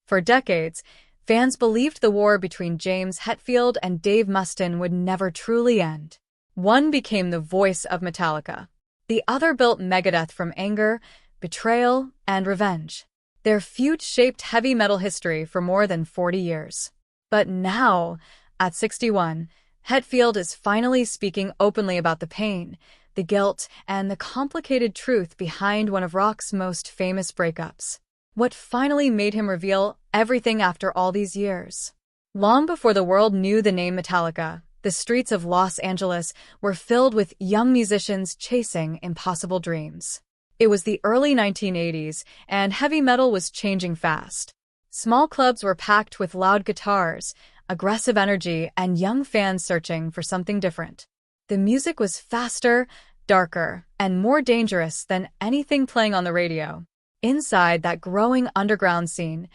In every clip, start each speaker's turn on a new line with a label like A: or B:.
A: For decades, fans believed the war between James Hetfield and Dave Mustaine would never truly end. One became the voice of Metallica. The other built Megadeth from anger, betrayal, and revenge. Their feud shaped heavy metal history for more than 40 years. But now, at 61, Hetfield is finally speaking openly about the pain, the guilt, and the complicated truth behind one of rock's most famous breakups. What finally made him reveal everything after all these years? Long before the world knew the name Metallica, the streets of Los Angeles were filled with young musicians chasing impossible dreams. It was the early 1980s, and heavy metal was changing fast. Small clubs were packed with loud guitars, aggressive energy, and young fans searching for something different. The music was faster, darker, and more dangerous than anything playing on the radio. Inside that growing underground scene,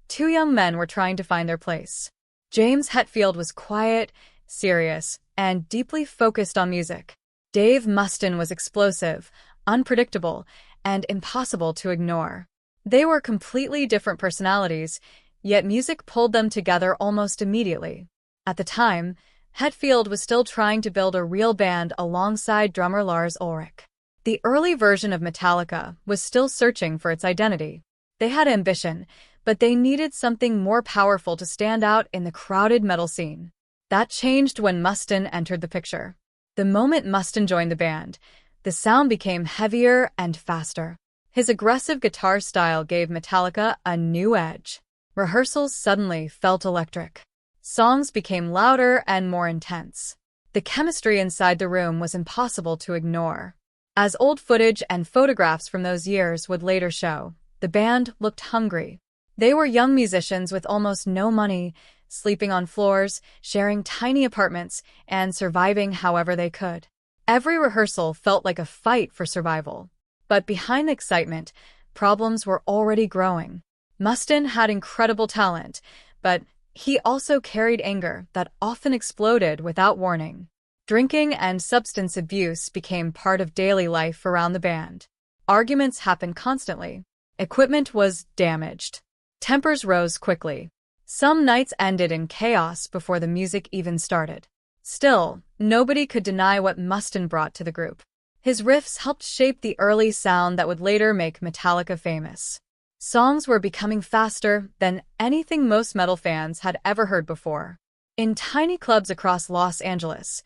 A: two young men were trying to find their place. James Hetfield was quiet, serious, and deeply focused on music. Dave Mustaine was explosive, unpredictable, and impossible to ignore. They were completely different personalities, yet music pulled them together almost immediately. At the time, Hetfield was still trying to build a real band alongside drummer Lars Ulrich. The early version of Metallica was still searching for its identity. They had ambition, but they needed something more powerful to stand out in the crowded metal scene. That changed when Mustaine entered the picture. The moment Mustaine joined the band, the sound became heavier and faster. His aggressive guitar style gave Metallica a new edge. Rehearsals suddenly felt electric. Songs became louder and more intense. The chemistry inside the room was impossible to ignore. As old footage and photographs from those years would later show, the band looked hungry. They were young musicians with almost no money, sleeping on floors, sharing tiny apartments, and surviving however they could. Every rehearsal felt like a fight for survival. But behind the excitement, problems were already growing. Mustaine had incredible talent, but he also carried anger that often exploded without warning. Drinking and substance abuse became part of daily life around the band. Arguments happened constantly. Equipment was damaged. Tempers rose quickly. Some nights ended in chaos before the music even started. Still, nobody could deny what Mustaine brought to the group. His riffs helped shape the early sound that would later make Metallica famous. Songs were becoming faster than anything most metal fans had ever heard before. In tiny clubs across Los Angeles,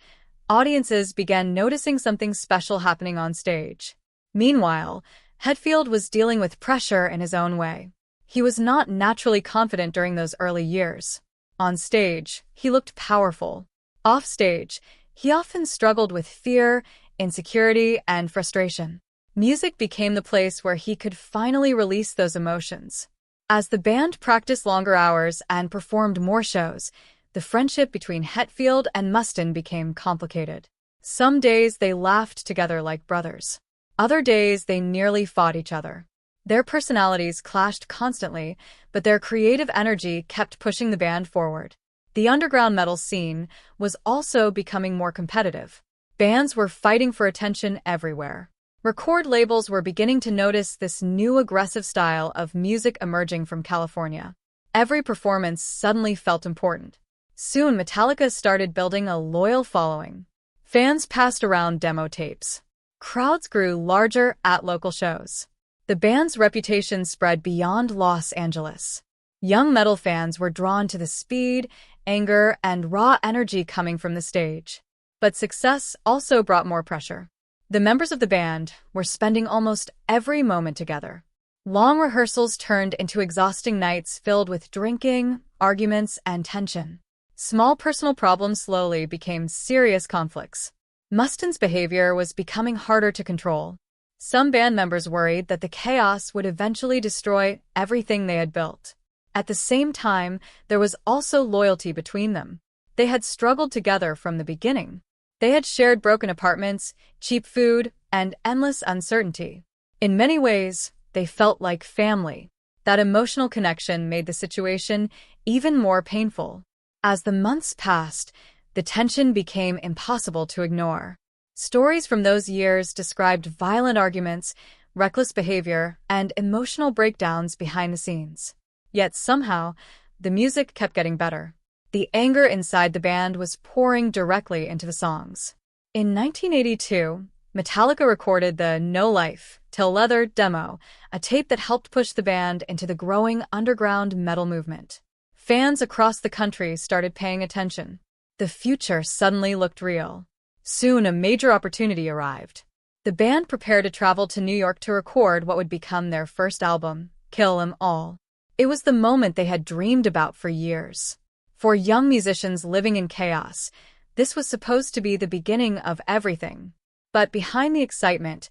A: audiences began noticing something special happening on stage. Meanwhile, Hetfield was dealing with pressure in his own way. He was not naturally confident during those early years. On stage, he looked powerful. Off stage, he often struggled with fear, insecurity, and frustration. Music became the place where he could finally release those emotions. As the band practiced longer hours and performed more shows, the friendship between Hetfield and Mustaine became complicated. Some days they laughed together like brothers. Other days they nearly fought each other. Their personalities clashed constantly, but their creative energy kept pushing the band forward. The underground metal scene was also becoming more competitive. Bands were fighting for attention everywhere. Record labels were beginning to notice this new aggressive style of music emerging from California. Every performance suddenly felt important. Soon, Metallica started building a loyal following. Fans passed around demo tapes. Crowds grew larger at local shows. The band's reputation spread beyond Los Angeles. Young metal fans were drawn to the speed, anger, and raw energy coming from the stage. But success also brought more pressure. The members of the band were spending almost every moment together. Long rehearsals turned into exhausting nights filled with drinking, arguments, and tension. Small personal problems slowly became serious conflicts. Mustaine's behavior was becoming harder to control. Some band members worried that the chaos would eventually destroy everything they had built. At the same time, there was also loyalty between them. They had struggled together from the beginning. They had shared broken apartments, cheap food, and endless uncertainty. In many ways, they felt like family. That emotional connection made the situation even more painful. As the months passed, the tension became impossible to ignore. Stories from those years described violent arguments, reckless behavior, and emotional breakdowns behind the scenes. Yet somehow, the music kept getting better. The anger inside the band was pouring directly into the songs. In 1982, Metallica recorded the No Life Till Leather demo, a tape that helped push the band into the growing underground metal movement. Fans across the country started paying attention. The future suddenly looked real. Soon, a major opportunity arrived. The band prepared to travel to New York to record what would become their first album, Kill 'Em All. It was the moment they had dreamed about for years. For young musicians living in chaos, this was supposed to be the beginning of everything. But behind the excitement,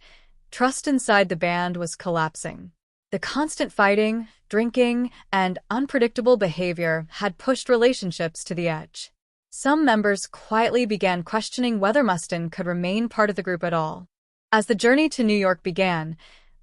A: trust inside the band was collapsing. The constant fighting, drinking, and unpredictable behavior had pushed relationships to the edge. Some members quietly began questioning whether Mustaine could remain part of the group at all. As the journey to New York began,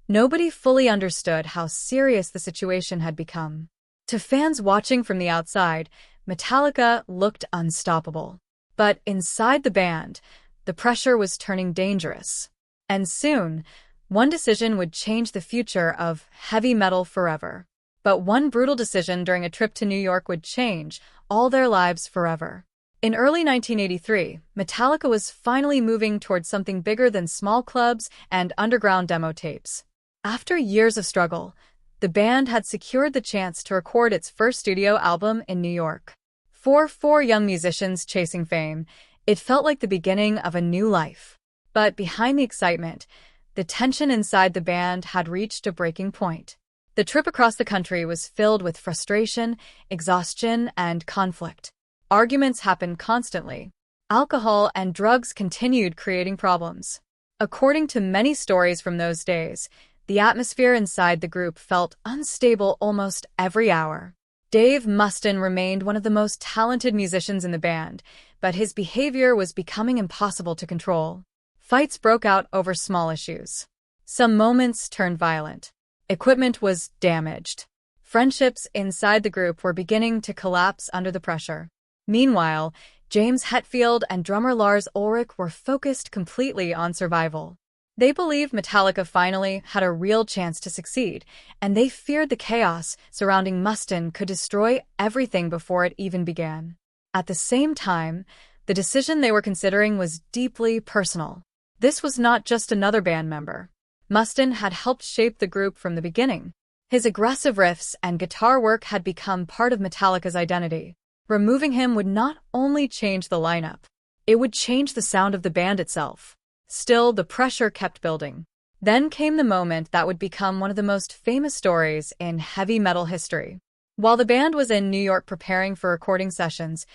A: nobody fully understood how serious the situation had become. To fans watching from the outside, Metallica looked unstoppable. But inside the band, the pressure was turning dangerous. And soon, one decision would change the future of heavy metal forever. But one brutal decision during a trip to New York would change all their lives forever. In early 1983, Metallica was finally moving towards something bigger than small clubs and underground demo tapes. After years of struggle, the band had secured the chance to record its first studio album in New York. For four young musicians chasing fame, it felt like the beginning of a new life. But behind the excitement, the tension inside the band had reached a breaking point. The trip across the country was filled with frustration, exhaustion, and conflict. Arguments happened constantly. Alcohol and drugs continued creating problems. According to many stories from those days, the atmosphere inside the group felt unstable almost every hour. Dave Mustaine remained one of the most talented musicians in the band, but his behavior was becoming impossible to control. Fights broke out over small issues. Some moments turned violent. Equipment was damaged. Friendships inside the group were beginning to collapse under the pressure. Meanwhile, James Hetfield and drummer Lars Ulrich were focused completely on survival. They believed Metallica finally had a real chance to succeed, and they feared the chaos surrounding Mustaine could destroy everything before it even began. At the same time, the decision they were considering was deeply personal. This was not just another band member. Mustaine had helped shape the group from the beginning. His aggressive riffs and guitar work had become part of Metallica's identity. Removing him would not only change the lineup, it would change the sound of the band itself. Still, the pressure kept building. Then came the moment that would become one of the most famous stories in heavy metal history. While the band was in New York preparing for recording sessions,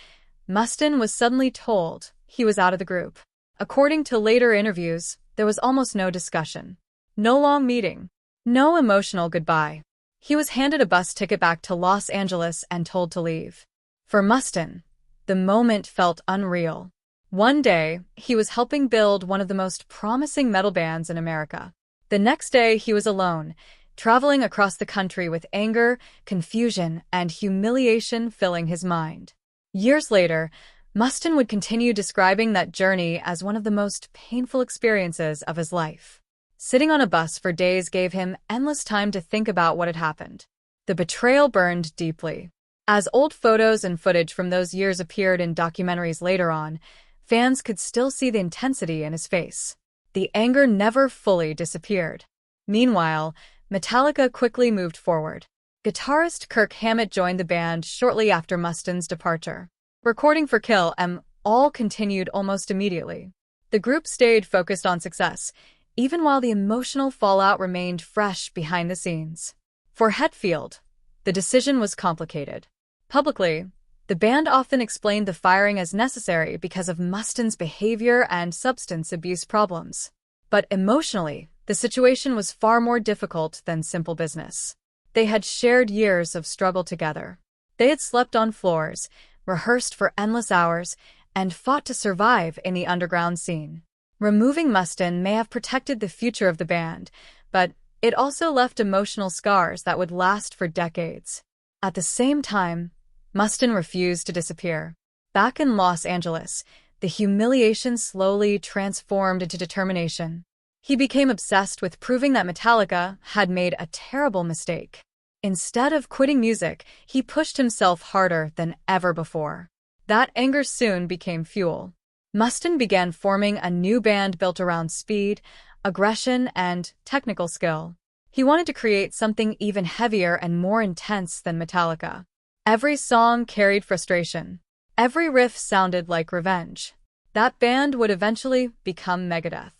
A: Mustaine was suddenly told he was out of the group. According to later interviews, there was almost no discussion. No long meeting. No emotional goodbye. He was handed a bus ticket back to Los Angeles and told to leave. For Mustaine, the moment felt unreal. One day, he was helping build one of the most promising metal bands in America. The next day, he was alone, traveling across the country with anger, confusion, and humiliation filling his mind. Years later, Mustaine would continue describing that journey as one of the most painful experiences of his life. Sitting on a bus for days gave him endless time to think about what had happened. The betrayal burned deeply. As old photos and footage from those years appeared in documentaries later on, fans could still see the intensity in his face. The anger never fully disappeared. Meanwhile, Metallica quickly moved forward. Guitarist Kirk Hammett joined the band shortly after Mustaine's departure. Recording for Kill 'Em All continued almost immediately. The group stayed focused on success, even while the emotional fallout remained fresh behind the scenes. For Hetfield, the decision was complicated. Publicly, the band often explained the firing as necessary because of Mustaine's behavior and substance abuse problems. But emotionally, the situation was far more difficult than simple business. They had shared years of struggle together. They had slept on floors, rehearsed for endless hours, and fought to survive in the underground scene. Removing Mustaine may have protected the future of the band, but it also left emotional scars that would last for decades. At the same time, Mustaine refused to disappear. Back in Los Angeles, the humiliation slowly transformed into determination. He became obsessed with proving that Metallica had made a terrible mistake. Instead of quitting music, he pushed himself harder than ever before. That anger soon became fuel. Mustaine began forming a new band built around speed, aggression, and technical skill. He wanted to create something even heavier and more intense than Metallica. Every song carried frustration. Every riff sounded like revenge. That band would eventually become Megadeth.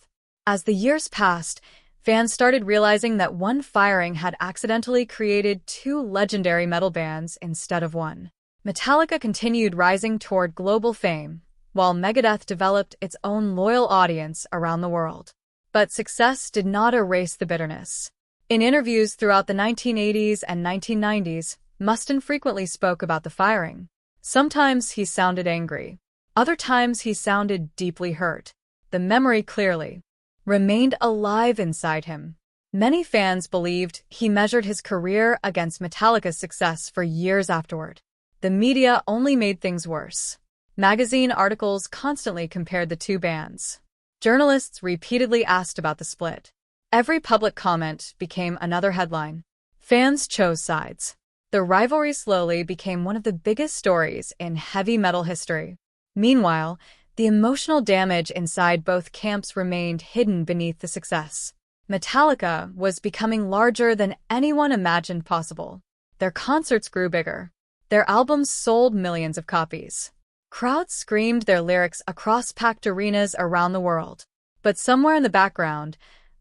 A: As the years passed, fans started realizing that one firing had accidentally created two legendary metal bands instead of one. Metallica continued rising toward global fame, while Megadeth developed its own loyal audience around the world. But success did not erase the bitterness. In interviews throughout the 1980s and 1990s, Mustaine frequently spoke about the firing. Sometimes he sounded angry. Other times he sounded deeply hurt. The memory clearly remained alive inside him. Many fans believed he measured his career against Metallica's success for years afterward. The media only made things worse. Magazine articles constantly compared the two bands. Journalists repeatedly asked about the split. Every public comment became another headline. Fans chose sides. The rivalry slowly became one of the biggest stories in heavy metal history. Meanwhile, the emotional damage inside both camps remained hidden beneath the success. Metallica was becoming larger than anyone imagined possible. Their concerts grew bigger. Their albums sold millions of copies. Crowds screamed their lyrics across packed arenas around the world. But somewhere in the background,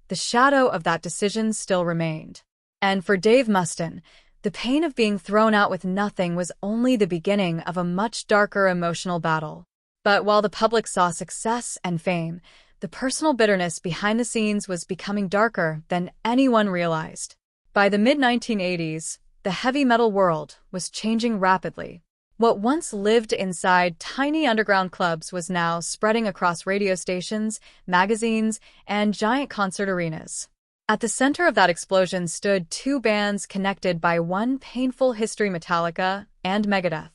A: the shadow of that decision still remained. And for Dave Mustaine, the pain of being thrown out with nothing was only the beginning of a much darker emotional battle. But while the public saw success and fame, the personal bitterness behind the scenes was becoming darker than anyone realized. By the mid-1980s, the heavy metal world was changing rapidly. What once lived inside tiny underground clubs was now spreading across radio stations, magazines, and giant concert arenas. At the center of that explosion stood two bands connected by one painful history: Metallica and Megadeth.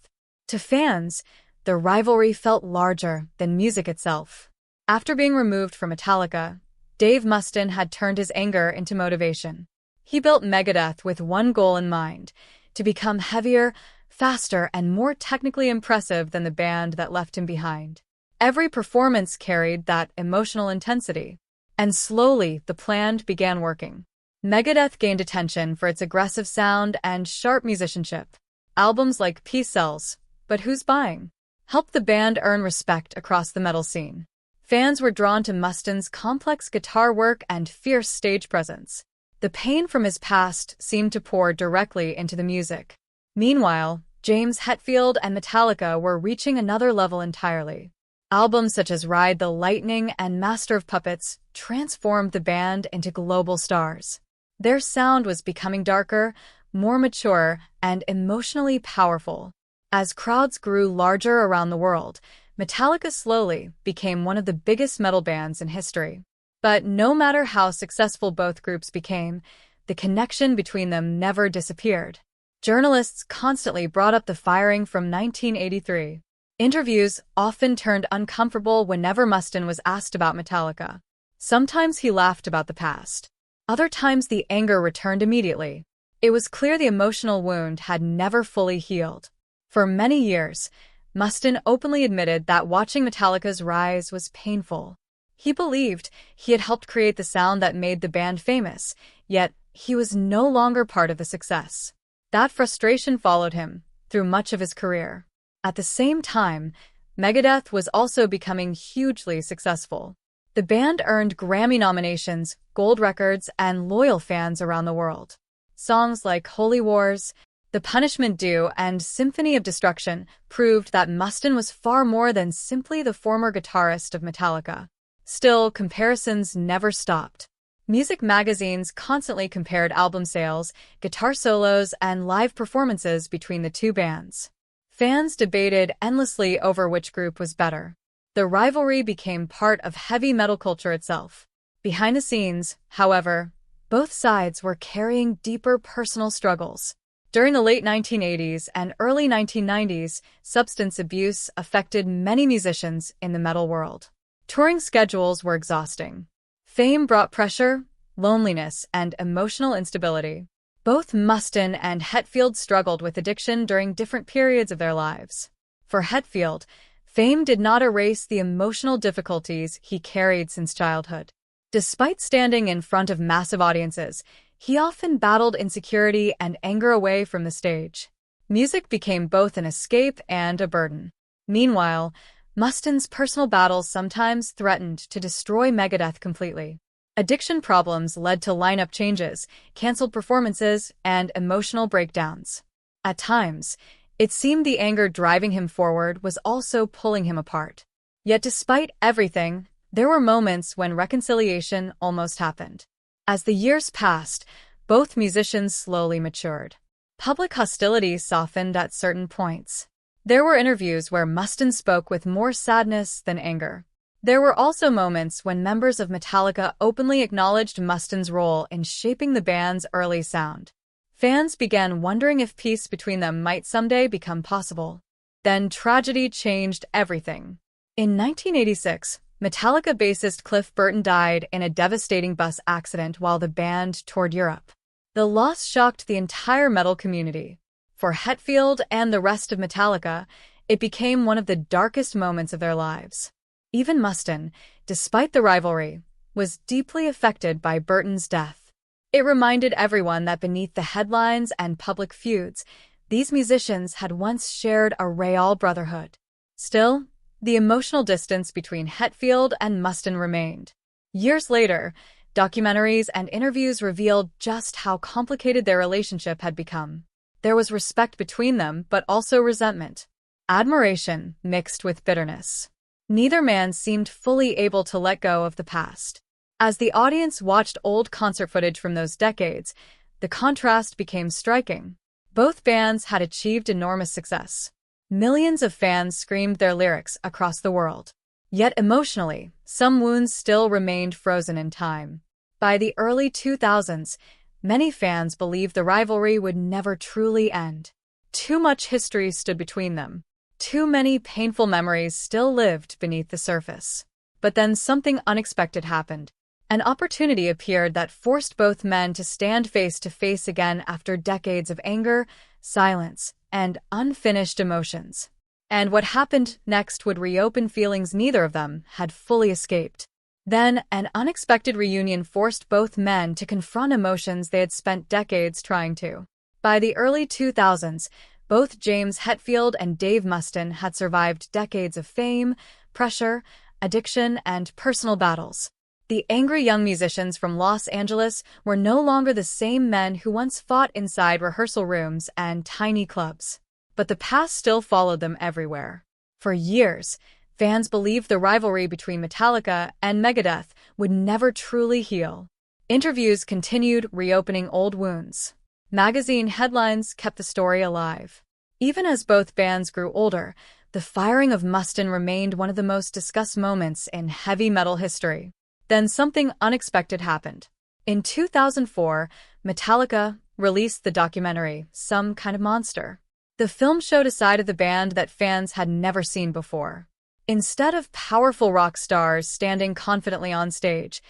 A: To fans, the rivalry felt larger than music itself. After being removed from Metallica, Dave Mustaine had turned his anger into motivation. He built Megadeth with one goal in mind: to become heavier, faster, and more technically impressive than the band that left him behind. Every performance carried that emotional intensity. And slowly, the plan began working. Megadeth gained attention for its aggressive sound and sharp musicianship. Albums like Peace Sells, But Who's Buying? Helped the band earn respect across the metal scene. Fans were drawn to Mustaine's complex guitar work and fierce stage presence. The pain from his past seemed to pour directly into the music. Meanwhile, James Hetfield and Metallica were reaching another level entirely. Albums such as Ride the Lightning and Master of Puppets transformed the band into global stars. Their sound was becoming darker, more mature, and emotionally powerful. As crowds grew larger around the world, Metallica slowly became one of the biggest metal bands in history. But no matter how successful both groups became, the connection between them never disappeared. Journalists constantly brought up the firing from 1983. Interviews often turned uncomfortable whenever Mustaine was asked about Metallica. Sometimes he laughed about the past. Other times the anger returned immediately. It was clear the emotional wound had never fully healed. For many years, Mustaine openly admitted that watching Metallica's rise was painful. He believed he had helped create the sound that made the band famous, yet he was no longer part of the success. That frustration followed him through much of his career. At the same time, Megadeth was also becoming hugely successful. The band earned Grammy nominations, gold records, and loyal fans around the world. Songs like Holy Wars, The Punishment Due, and Symphony of Destruction proved that Mustaine was far more than simply the former guitarist of Metallica. Still, comparisons never stopped. Music magazines constantly compared album sales, guitar solos, and live performances between the two bands. Fans debated endlessly over which group was better. The rivalry became part of heavy metal culture itself. Behind the scenes, however, both sides were carrying deeper personal struggles. During the late 1980s and early 1990s, substance abuse affected many musicians in the metal world. Touring schedules were exhausting. Fame brought pressure, loneliness, and emotional instability. Both Mustaine and Hetfield struggled with addiction during different periods of their lives. For Hetfield, fame did not erase the emotional difficulties he carried since childhood. Despite standing in front of massive audiences, he often battled insecurity and anger away from the stage. Music became both an escape and a burden. Meanwhile, Mustaine's personal battles sometimes threatened to destroy Megadeth completely. Addiction problems led to lineup changes, canceled performances, and emotional breakdowns. At times, it seemed the anger driving him forward was also pulling him apart. Yet despite everything, there were moments when reconciliation almost happened. As the years passed, both musicians slowly matured. Public hostility softened at certain points. There were interviews where Mustaine spoke with more sadness than anger. There were also moments when members of Metallica openly acknowledged Mustaine's role in shaping the band's early sound. Fans began wondering if peace between them might someday become possible. Then tragedy changed everything. In 1986, Metallica bassist Cliff Burton died in a devastating bus accident while the band toured Europe. The loss shocked the entire metal community. For Hetfield and the rest of Metallica, it became one of the darkest moments of their lives. Even Mustaine, despite the rivalry, was deeply affected by Burton's death. It reminded everyone that beneath the headlines and public feuds, these musicians had once shared a real brotherhood. Still, the emotional distance between Hetfield and Mustaine remained. Years later, documentaries and interviews revealed just how complicated their relationship had become. There was respect between them, but also resentment. Admiration mixed with bitterness. Neither man seemed fully able to let go of the past. As the audience watched old concert footage from those decades, the contrast became striking. Both bands had achieved enormous success. Millions of fans screamed their lyrics across the world. Yet emotionally, some wounds still remained frozen in time. By the early 2000s, many fans believed the rivalry would never truly end. Too much history stood between them. Too many painful memories still lived beneath the surface. But then something unexpected happened. An opportunity appeared that forced both men to stand face to face again after decades of anger, silence, and unfinished emotions. And what happened next would reopen feelings neither of them had fully escaped. Then, an unexpected reunion forced both men to confront emotions they had spent decades trying to. By the early 2000s, both James Hetfield and Dave Mustaine had survived decades of fame, pressure, addiction, and personal battles. The angry young musicians from Los Angeles were no longer the same men who once fought inside rehearsal rooms and tiny clubs. But the past still followed them everywhere. For years, fans believed the rivalry between Metallica and Megadeth would never truly heal. Interviews continued reopening old wounds. Magazine headlines kept the story alive. Even as both bands grew older, the firing of Mustaine remained one of the most discussed moments in heavy metal history. Then something unexpected happened. In 2004, Metallica released the documentary, Some Kind of Monster. The film showed a side of the band that fans had never seen before. Instead of powerful rock stars standing confidently on stage,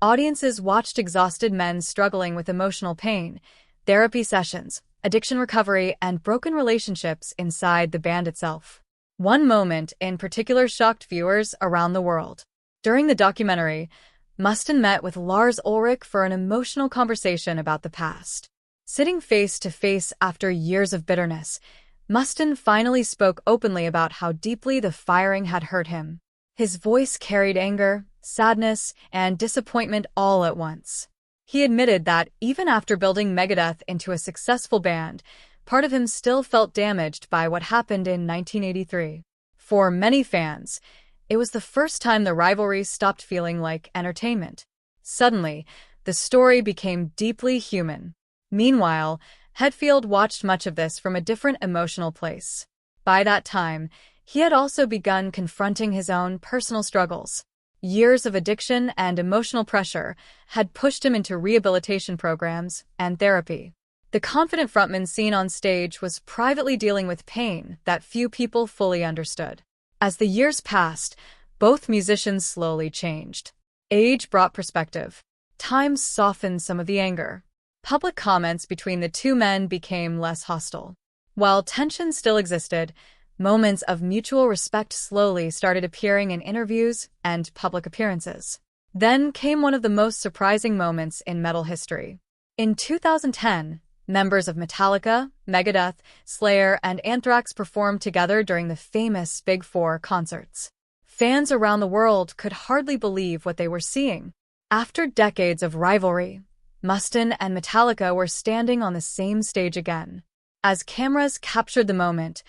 A: audiences watched exhausted men struggling with emotional pain, therapy sessions, addiction recovery, and broken relationships inside the band itself. One moment in particular shocked viewers around the world. During the documentary, Mustaine met with Lars Ulrich for an emotional conversation about the past. Sitting face to face after years of bitterness, Mustaine finally spoke openly about how deeply the firing had hurt him. His voice carried anger, sadness, and disappointment all at once. He admitted that even after building Megadeth into a successful band, part of him still felt damaged by what happened in 1983. For many fans, it was the first time the rivalry stopped feeling like entertainment. Suddenly, the story became deeply human. Meanwhile, Hetfield watched much of this from a different emotional place. By that time, he had also begun confronting his own personal struggles. Years of addiction and emotional pressure had pushed him into rehabilitation programs and therapy. The confident frontman seen on stage was privately dealing with pain that few people fully understood. As the years passed, both musicians slowly changed. Age brought perspective. Time softened some of the anger. Public comments between the two men became less hostile. While tension still existed, moments of mutual respect slowly started appearing in interviews and public appearances. Then came one of the most surprising moments in metal history. In 2010, members of Metallica, Megadeth, Slayer, and Anthrax performed together during the famous Big Four concerts. Fans around the world could hardly believe what they were seeing. After decades of rivalry, Mustaine and Metallica were standing on the same stage again. As cameras captured the moment,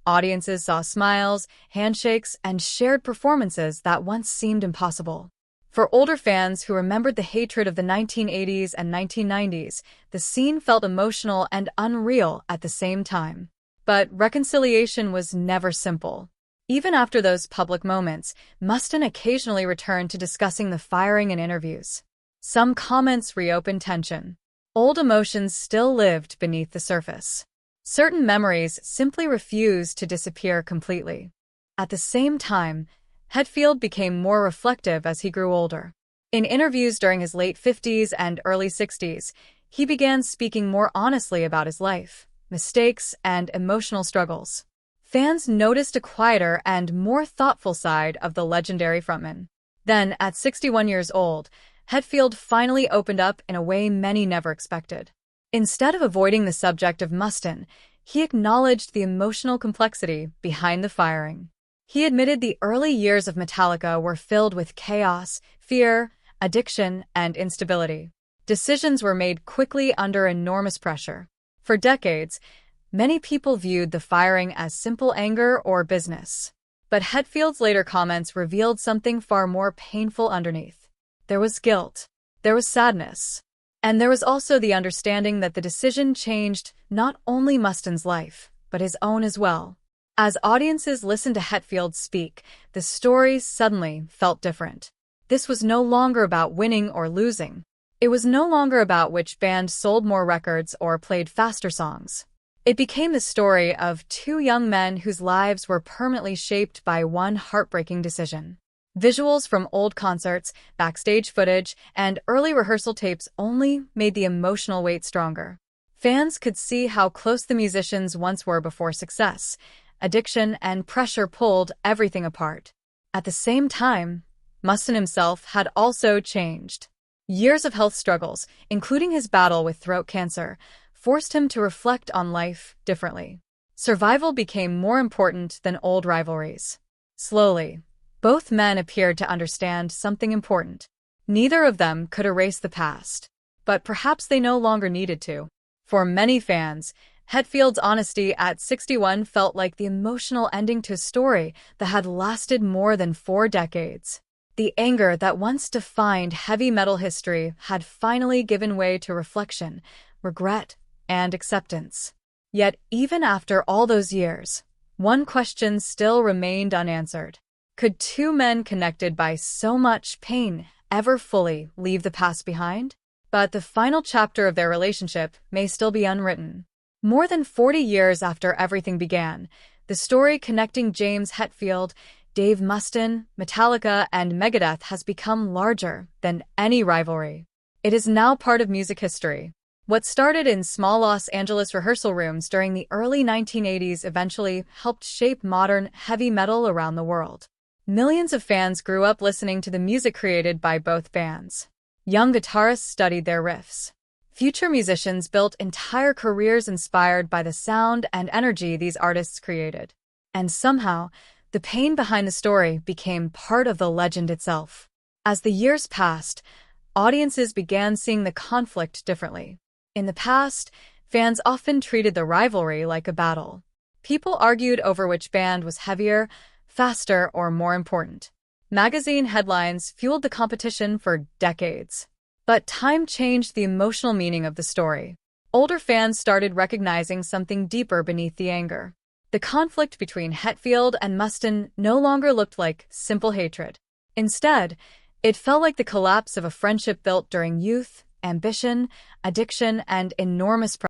A: audiences saw smiles, handshakes, and shared performances that once seemed impossible. For older fans who remembered the hatred of the 1980s and 1990s, the scene felt emotional and unreal at the same time. But reconciliation was never simple. Even after those public moments, Mustaine occasionally returned to discussing the firing in interviews. Some comments reopened tension. Old emotions still lived beneath the surface. Certain memories simply refused to disappear completely. At the same time, Hetfield became more reflective as he grew older. In interviews during his late 50s and early 60s, he began speaking more honestly about his life, mistakes, and emotional struggles. Fans noticed a quieter and more thoughtful side of the legendary frontman. Then, at 61 years old, Hetfield finally opened up in a way many never expected. Instead of avoiding the subject of Mustaine, he acknowledged the emotional complexity behind the firing. He admitted the early years of Metallica were filled with chaos, fear, addiction, and instability. Decisions were made quickly under enormous pressure. For decades, many people viewed the firing as simple anger or business. But Hetfield's later comments revealed something far more painful underneath. There was guilt, there was sadness, and there was also the understanding that the decision changed not only Mustaine's life, but his own as well. As audiences listened to Hetfield speak, the story suddenly felt different. This was no longer about winning or losing. It was no longer about which band sold more records or played faster songs. It became the story of two young men whose lives were permanently shaped by one heartbreaking decision. Visuals from old concerts, backstage footage, and early rehearsal tapes only made the emotional weight stronger. Fans could see how close the musicians once were before success. Addiction and pressure pulled everything apart. At the same time, Mustaine himself had also changed. Years of health struggles, including his battle with throat cancer, forced him to reflect on life differently. Survival became more important than old rivalries. Slowly, both men appeared to understand something important. Neither of them could erase the past, but perhaps they no longer needed to. For many fans, Hetfield's honesty at 61 felt like the emotional ending to a story that had lasted more than 4 decades. The anger that once defined heavy metal history had finally given way to reflection, regret, and acceptance. Yet even after all those years, one question still remained unanswered. Could two men connected by so much pain ever fully leave the past behind? But the final chapter of their relationship may still be unwritten. More than 40 years after everything began, the story connecting James Hetfield, Dave Mustaine, Metallica, and Megadeth has become larger than any rivalry. It is now part of music history. What started in small Los Angeles rehearsal rooms during the early 1980s eventually helped shape modern heavy metal around the world. Millions of fans grew up listening to the music created by both bands. Young guitarists studied their riffs. Future musicians built entire careers inspired by the sound and energy these artists created. And somehow, the pain behind the story became part of the legend itself. As the years passed, audiences began seeing the conflict differently. In the past, fans often treated the rivalry like a battle. People argued over which band was heavier, faster, or more important. Magazine headlines fueled the competition for decades. But time changed the emotional meaning of the story. Older fans started recognizing something deeper beneath the anger. The conflict between Hetfield and Mustaine no longer looked like simple hatred. Instead, it felt like the collapse of a friendship built during youth, ambition, addiction, and enormous pressure.